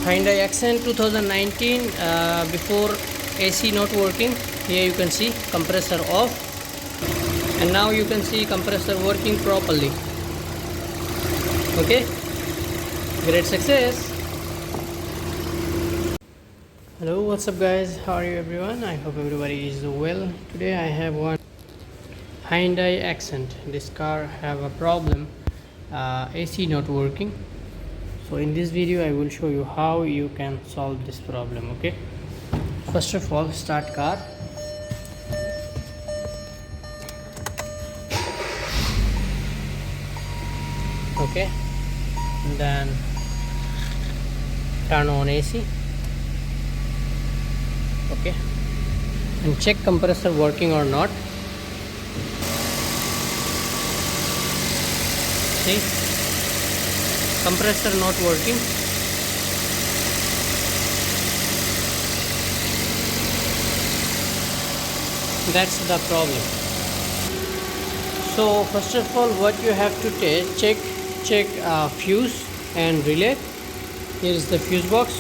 Hyundai Accent 2019. Before AC not working. Here you can see compressor off, and now you can see compressor working properly. Okay, great success. Hello, what's up guys, how are you everyone? I hope everybody is well. Today I have one Hyundai Accent. This car have a problem, AC not working. So in this video I will show you how you can solve this problem. Okay, first of all, start car. Okay, and then turn on AC. Okay, and check compressor working or not. See, compressor not working. That's the problem. So first of all, what you have to check fuse and relay. Here is the fuse box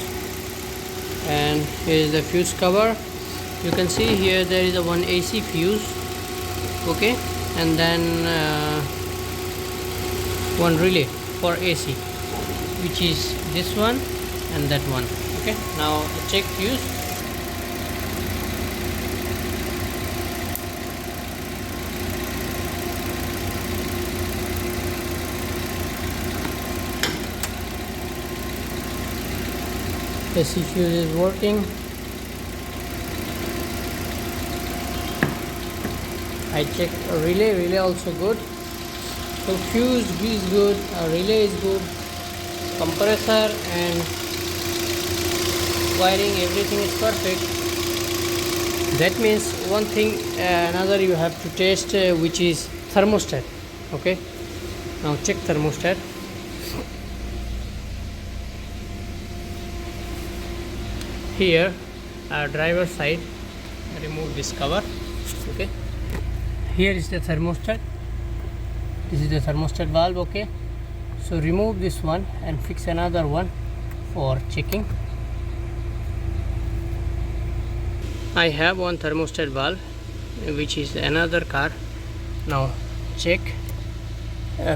and here is the fuse cover. You can see here there is a one AC fuse. Okay, and then one relay for AC, which is this one and that one. Okay, now check fuse. AC fuse is working. I check relay also good. So fuse is good, relay is good, compressor and wiring, everything is perfect. That means one thing, another you have to test, which is thermostat. Okay, now check thermostat. Here, driver side, remove this cover. Okay, here is the thermostat. This is the thermostat valve. Okay, so remove this one and fix another one for checking. I have one thermostat valve, which is another car. Now check,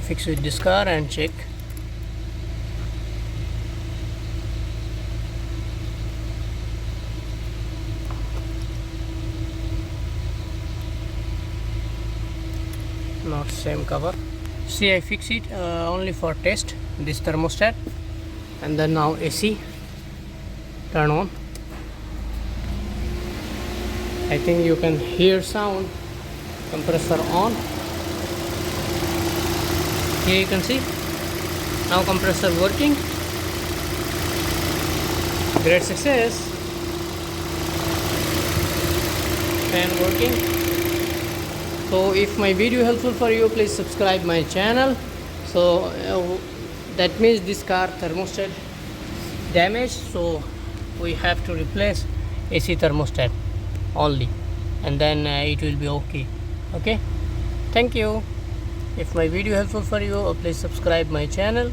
fix with this car and check. Not same cover. See, I fix it only for test, this thermostat. And then now AC turn on. I think you can hear sound. Compressor on. Here you can see now compressor working. Great success. Fan working. So if my video helpful for you, please subscribe my channel. So that means this car thermostat damaged, so we have to replace AC thermostat only, and then it will be okay. Okay, thank you. If my video helpful for you, please subscribe my channel.